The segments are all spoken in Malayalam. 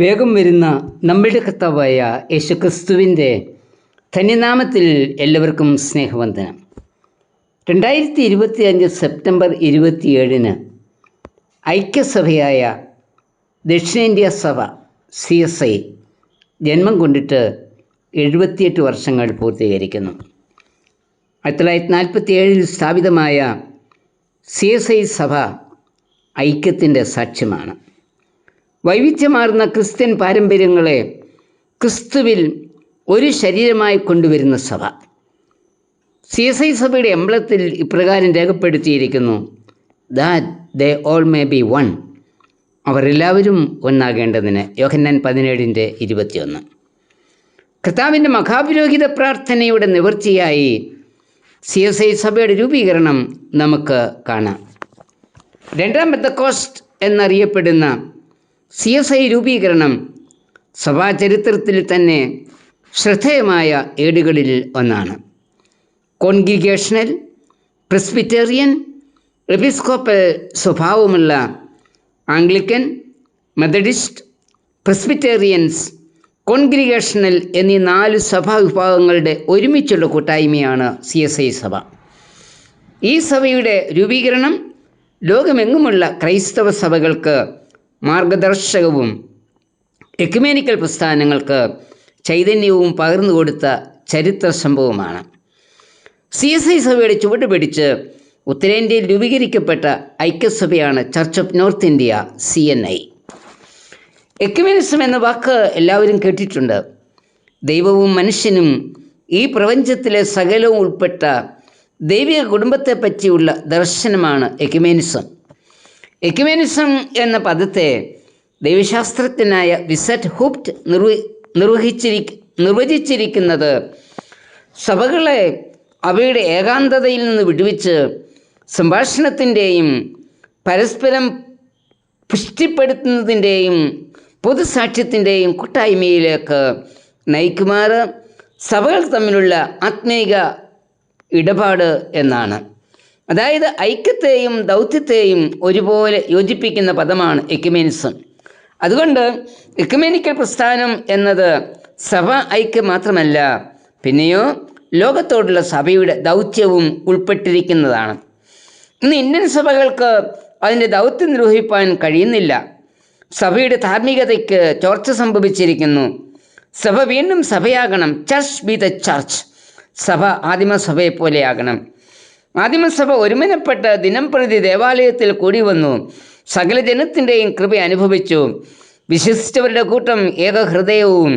വേഗം വരുന്ന നമ്മളുടെ കർത്താവായ യേശുക്രിസ്തുവിൻ്റെ ധന്യനാമത്തിൽ എല്ലാവർക്കും സ്നേഹവന്ദനം. 2025 സെപ്റ്റംബർ 27 ഐക്യസഭയായ ദക്ഷിണേന്ത്യ സഭ CSI ജന്മം കൊണ്ടിട്ട് 78 വർഷങ്ങൾ പൂർത്തീകരിക്കുന്നു. 1947 സ്ഥാപിതമായ CSI സഭ ഐക്യത്തിൻ്റെ സാക്ഷ്യമാണ്. വൈവിധ്യമാർന്ന ക്രിസ്ത്യൻ പാരമ്പര്യങ്ങളെ ക്രിസ്തുവിൽ ഒരു ശരീരമായി കൊണ്ടുവരുന്ന സഭ. CSI സഭയുടെ എംബ്ലത്തിൽ ഇപ്രകാരം രേഖപ്പെടുത്തിയിരിക്കുന്നു: that they all may be one. അവർ എല്ലാവരും ഒന്നാകേണ്ടതിന്. യോഹന്നാൻ 17:21. കർത്താവിൻ്റെ മഹാപുരോഹിത പ്രാർത്ഥനയുടെ നിവൃത്തിയായി CSI സഭയുടെ രൂപീകരണം നമുക്ക് കാണാം. രണ്ടാം പെന്തക്കോസ്റ്റ് എന്നറിയപ്പെടുന്ന CSI രൂപീകരണം സഭാചരിത്രത്തിൽ തന്നെ ശ്രദ്ധേയമായ ഏടുകളിൽ ഒന്നാണ്. കോൺഗ്രിഗേഷണൽ, പ്രെസ്ബിറ്റേറിയൻ, എപ്പിസ്കോപ്പൽ സ്വഭാവമുള്ള ആംഗ്ലിക്കൻ, മെത്തഡിസ്റ്റ്, പ്രെസ്ബിറ്റേറിയൻസ്, കോൺഗ്രിഗേഷണൽ എന്നീ 4 സഭാ വിഭാഗങ്ങളുടെ ഒരുമിച്ചുള്ള കൂട്ടായ്മയാണ് CSI സഭ. ഈ സഭയുടെ രൂപീകരണം ലോകമെങ്ങുമുള്ള ക്രൈസ്തവ സഭകൾക്ക് മാർഗദർശകവും എക്യുമെനിക്കൽ പ്രസ്ഥാനങ്ങൾക്ക് ചൈതന്യവും പകർന്നു കൊടുത്ത ചരിത്ര സംഭവമാണ്. CSI സഭയുടെ ചുവട് പിടിച്ച് ഉത്തരേന്ത്യയിൽ രൂപീകരിക്കപ്പെട്ട ഐക്യസഭയാണ് church of north India CNI. Ecumenism എന്ന വാക്ക് എല്ലാവരും കേട്ടിട്ടുണ്ട്. ദൈവവും മനുഷ്യനും ഈ പ്രപഞ്ചത്തിലെ സകലവും ഉൾപ്പെട്ട ദൈവിക കുടുംബത്തെ പറ്റിയുള്ള ദർശനമാണ് എക്യുമെനിസം. എക്യുമെനിസം എന്ന പദത്തെ ദൈവശാസ്ത്രജ്ഞനായ വിസറ്റ് ഹൂപ്റ്റ് നിർവചിച്ചിരിക്കുന്നത് സഭകളെ അവയുടെ ഏകാന്തതയിൽ നിന്ന് വിടുവിച്ച് സംഭാഷണത്തിൻ്റെയും പരസ്പരം പുഷ്ടിപ്പെടുത്തുന്നതിൻ്റെയും പൊതുസാക്ഷ്യത്തിൻ്റെയും കൂട്ടായ്മയിലേക്ക് നയിക്കുമാറ് സഭകൾ തമ്മിലുള്ള ആത്മീക ഇടപാട് എന്നാണ്. അതായത് ഐക്യത്തെയും ദൗത്യത്തെയും ഒരുപോലെ യോജിപ്പിക്കുന്ന പദമാണ് എക്യുമെനിസം. അതുകൊണ്ട് എക്യുമെനിക്കൽ പ്രസ്ഥാനം എന്നത് സഭ ഐക്യം മാത്രമല്ല, പിന്നെയോ ലോകത്തോടുള്ള സഭയുടെ ദൗത്യവും ഉൾപ്പെട്ടിരിക്കുന്നതാണ്. ഇന്ന് ഇന്ത്യൻ സഭകൾക്ക് അതിൻ്റെ ദൗത്യം നിർവഹിക്കാൻ കഴിയുന്നില്ല. സഭയുടെ ധാർമ്മികതയ്ക്ക് ചോർച്ച സംഭവിച്ചിരിക്കുന്നു. സഭ വീണ്ടും സഭയാകണം. Church be the church. സഭ ആദിമസഭയെ പോലെയാകണം. ആദിമസഭ ഒരുമനപ്പെട്ട് ദിനംപ്രതി ദേവാലയത്തിൽ കൂടി വന്നു. സകല ജനത്തിൻ്റെയും കൃപ അനുഭവിച്ചു. വിശ്വസിച്ചവരുടെ കൂട്ടം ഏക ഹൃദയവും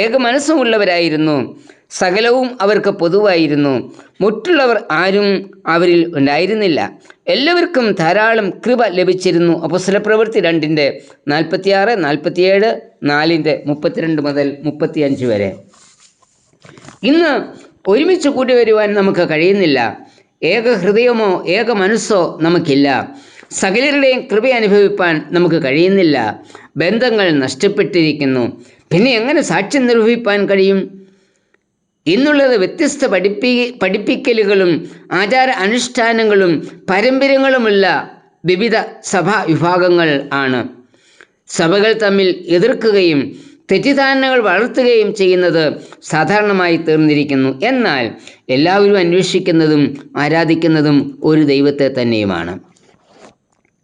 ഏക മനസ്സുമുള്ളവരായിരുന്നു. സകലവും അവർക്ക് പൊതുവായിരുന്നു. മുറ്റുള്ളവർ ആരും അവരിൽ ഉണ്ടായിരുന്നില്ല. എല്ലാവർക്കും ധാരാളം കൃപ ലഭിച്ചിരുന്നു. അപ്പോസ്തലപ്രവൃത്തി 2:46, 47, 4:32 മുതൽ 35 വരെ. ഇന്ന് ഒരുമിച്ച് കൂടി വരുവാൻ നമുക്ക് കഴിയുന്നില്ല. ഏക ഹൃദയമോ ഏക മനസ്സോ നമുക്കില്ല. സകലരുടെയും കൃപ അനുഭവിപ്പാൻ നമുക്ക് കഴിയുന്നില്ല. ബന്ധങ്ങൾ നഷ്ടപ്പെട്ടിരിക്കുന്നു. പിന്നെ എങ്ങനെ സാക്ഷ്യം നിർവഹിപ്പാൻ കഴിയും? ഇന്നുള്ളത് വ്യത്യസ്ത പഠിപ്പിക്കലുകളും ആചാര അനുഷ്ഠാനങ്ങളും പാരമ്പര്യങ്ങളുമുള്ള വിവിധ സഭാ വിഭാഗങ്ങൾ ആണ്. സഭകൾ തമ്മിൽ എതിർക്കുകയും തെറ്റിദ്ധാരണകൾ വളർത്തുകയും ചെയ്യുന്നത് സാധാരണമായി തീർന്നിരിക്കുന്നു. എന്നാൽ എല്ലാവരും അന്വേഷിക്കുന്നതും ആരാധിക്കുന്നതും ഒരു ദൈവത്തെ തന്നെയുമാണ്.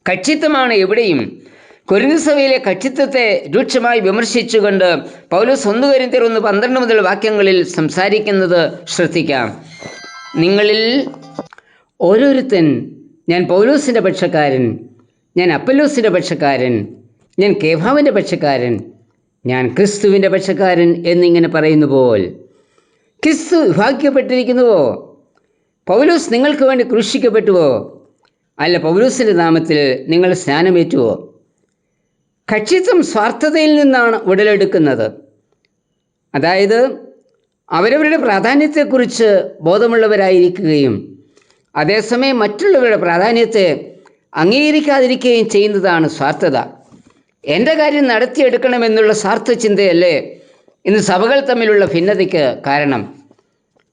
കക്ഷിത്വമാണ് എവിടെയും. കൊരിന്ത് സഭയിലെ കക്ഷിത്വത്തെ രൂക്ഷമായി വിമർശിച്ചുകൊണ്ട് പൗലോസ് 1 കൊരിന്ത്യർ 1:12 മുതൽ വാക്യങ്ങളിൽ സംസാരിക്കുന്നത് ശ്രദ്ധിക്കാം. നിങ്ങളിൽ ഓരോരുത്തൻ ഞാൻ പൗലോസിൻ്റെ പക്ഷക്കാരൻ, ഞാൻ അപ്പല്ലോസിൻ്റെ പക്ഷക്കാരൻ, ഞാൻ കേഫാവിൻ്റെ പക്ഷക്കാരൻ, ഞാൻ ക്രിസ്തുവിൻ്റെ പക്ഷക്കാരൻ എന്നിങ്ങനെ പറയുന്നുപോൽ ക്രിസ്തു വിഭാഗിക്കപ്പെട്ടിരിക്കുന്നുവോ? പൗലോസ് നിങ്ങൾക്ക് വേണ്ടി ക്രൂശിക്കപ്പെട്ടുവോ? അല്ല, പൗലോസിൻ്റെ നാമത്തിൽ നിങ്ങൾ സ്നാനമേറ്റുവോ? കക്ഷിത്വം സ്വാർത്ഥതയിൽ നിന്നാണ് ഉടലെടുക്കുന്നത്. അതായത് അവരവരുടെ പ്രാധാന്യത്തെക്കുറിച്ച് ബോധമുള്ളവരായിരിക്കുകയും അതേസമയം മറ്റുള്ളവരുടെ പ്രാധാന്യത്തെ അംഗീകരിക്കാതിരിക്കുകയും ചെയ്യുന്നതാണ് സ്വാർത്ഥത. എൻ്റെ കാര്യം നടത്തിയെടുക്കണമെന്നുള്ള സ്വാർത്ഥ ചിന്തയല്ലേ ഇന്ന് സഭകൾ തമ്മിലുള്ള ഭിന്നതയ്ക്ക് കാരണം.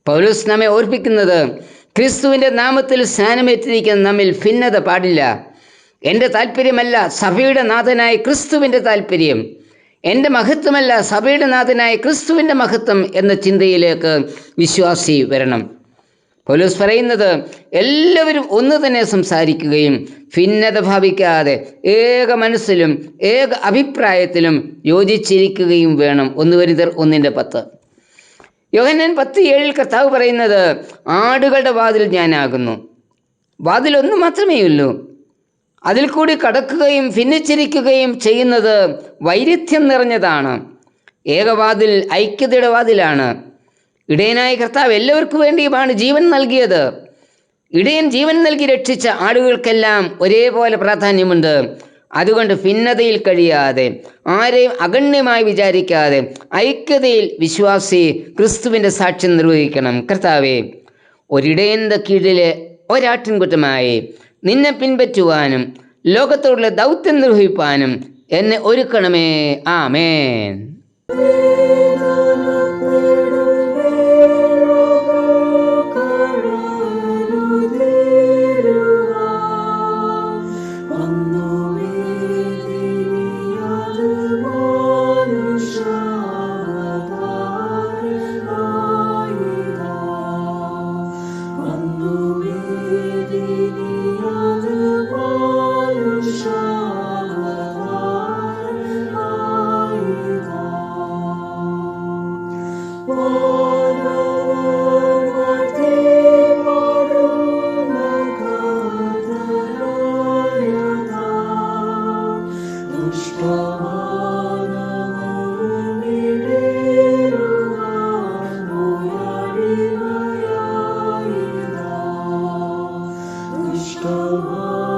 പൗലോസ് നമ്മെ ഓർപ്പിക്കുന്നത് ക്രിസ്തുവിൻ്റെ നാമത്തിൽ സ്നാനമേറ്റിരിക്കുന്ന നമ്മിൽ ഭിന്നത പാടില്ല. എൻ്റെ താല്പര്യമല്ല സഭയുടെ നാഥനായ ക്രിസ്തുവിൻ്റെ താല്പര്യം, എൻ്റെ മഹത്വമല്ല സഭയുടെ നാഥനായ ക്രിസ്തുവിൻ്റെ മഹത്വം എന്ന ചിന്തയിലേക്ക് വിശ്വാസി വരണം. പൗലോസ് പറയുന്നത് എല്ലാവരും ഒന്ന് തന്നെ സംസാരിക്കുകയും ഭിന്നത ഭാവിക്കാതെ ഏക മനസ്സിലും ഏക അഭിപ്രായത്തിലും യോജിച്ചിരിക്കുകയും വേണം. 1 കൊരിന്ത്യർ 1:10. യോഹന്നാൻ 10:7 കർത്താവ് പറയുന്നത് ആടുകളുടെ വാതിൽ ഞാനാകുന്നു. വാതിൽ ഒന്ന് മാത്രമേ ഉള്ളൂ. അതിൽ കൂടി കടക്കുകയും ഭിന്നിച്ചിരിക്കുകയും ചെയ്യുന്നത് വൈരുദ്ധ്യം നിറഞ്ഞതാണ്. ഏകവാതിൽ ഐക്യതയുടെ വാതിലാണ്. ഇടയനായ കർത്താവ് എല്ലാവർക്കു വേണ്ടിയുമാണ് ജീവൻ നൽകിയത്. ഇടയൻ ജീവൻ നൽകി രക്ഷിച്ച ആടുകൾക്കെല്ലാം ഒരേപോലെ പ്രാധാന്യമുണ്ട്. അതുകൊണ്ട് ഭിന്നതയിൽ കഴിയാതെ ആരെയും അഗണ്യമായി വിചാരിക്കാതെ ഐക്യതയിൽ വിശ്വാസി ക്രിസ്തുവിൻ്റെ സാക്ഷ്യം നിർവഹിക്കണം. കർത്താവേ, ഒരിടയൻ്റെ കീഴിലെ ഒരാട്ടിൻകുറ്റമായി നിന്നെ പിൻപറ്റുവാനും ലോകത്തോടുള്ള ദൗത്യം നിർവഹിപ്പാനും എന്നെ ഒരുക്കണമേ. ആമേൻ. Come on.